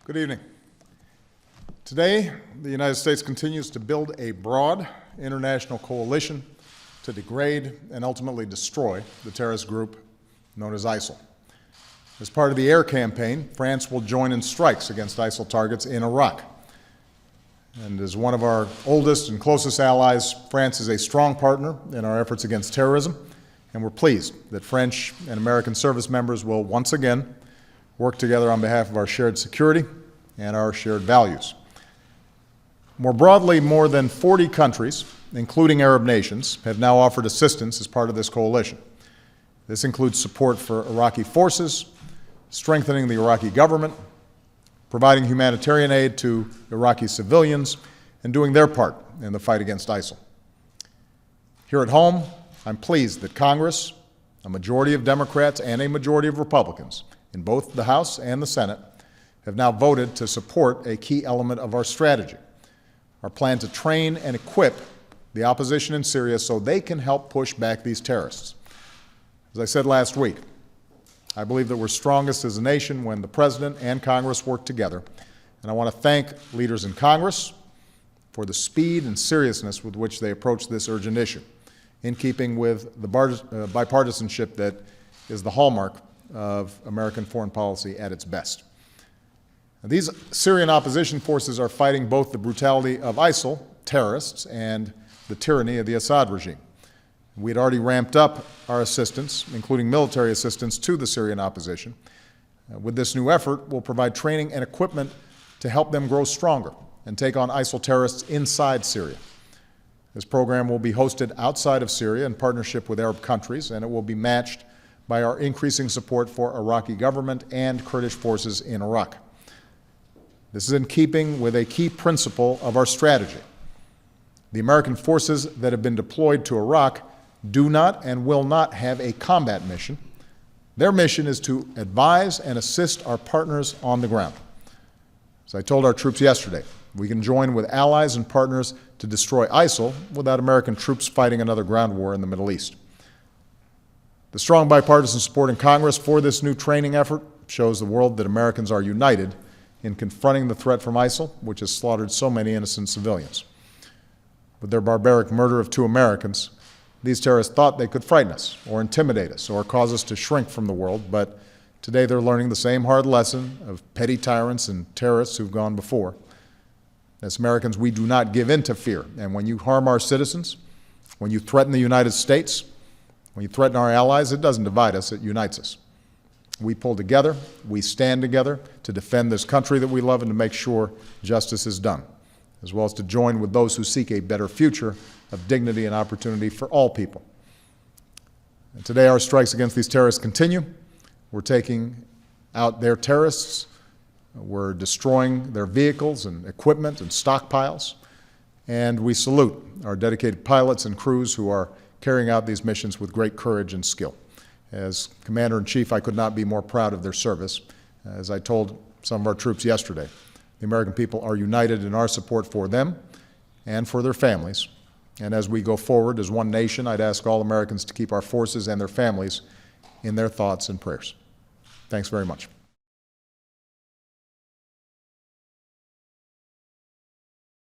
Good evening. Today, the United States continues to build a broad international coalition to degrade and ultimately destroy the terrorist group known as ISIL. As part of the air campaign, France will join in strikes against ISIL targets in Iraq. And as one of our oldest and closest allies, France is a strong partner in our efforts against terrorism, and we're pleased that French and American service members will once again work together on behalf of our shared security and our shared values. More broadly, more than 40 countries, including Arab nations, have now offered assistance as part of this coalition. This includes support for Iraqi forces, strengthening the Iraqi government, providing humanitarian aid to Iraqi civilians, and doing their part in the fight against ISIL. Here at home, I'm pleased that Congress, a majority of Democrats and a majority of Republicans, in both the House and the Senate, have now voted to support a key element of our strategy, our plan to train and equip the opposition in Syria so they can help push back these terrorists. As I said last week, I believe that we're strongest as a nation when the President and Congress work together, and I want to thank leaders in Congress for the speed and seriousness with which they approach this urgent issue, in keeping with the bipartisanship that is the hallmark of American foreign policy at its best. Now, these Syrian opposition forces are fighting both the brutality of ISIL terrorists and the tyranny of the Assad regime. We had already ramped up our assistance, including military assistance, to the Syrian opposition. With this new effort, we'll provide training and equipment to help them grow stronger and take on ISIL terrorists inside Syria. This program will be hosted outside of Syria in partnership with Arab countries, and it will be matched by our increasing support for Iraqi government and Kurdish forces in Iraq. This is in keeping with a key principle of our strategy. The American forces that have been deployed to Iraq do not and will not have a combat mission. Their mission is to advise and assist our partners on the ground. As I told our troops yesterday, we can join with allies and partners to destroy ISIL without American troops fighting another ground war in the Middle East. The strong bipartisan support in Congress for this new training effort shows the world that Americans are united in confronting the threat from ISIL, which has slaughtered so many innocent civilians. With their barbaric murder of 2 Americans, these terrorists thought they could frighten us or intimidate us or cause us to shrink from the world, but today they're learning the same hard lesson of petty tyrants and terrorists who've gone before. As Americans, we do not give in to fear, and when you harm our citizens, when you threaten the United States, when you threaten our allies, it doesn't divide us, it unites us. We pull together, we stand together to defend this country that we love and to make sure justice is done, as well as to join with those who seek a better future of dignity and opportunity for all people. And today our strikes against these terrorists continue. We're taking out their terrorists, we're destroying their vehicles and equipment and stockpiles, and we salute our dedicated pilots and crews who are carrying out these missions with great courage and skill. As Commander-in-Chief, I could not be more proud of their service. As I told some of our troops yesterday, the American people are united in our support for them and for their families. And as we go forward as one nation, I'd ask all Americans to keep our forces and their families in their thoughts and prayers. Thanks very much.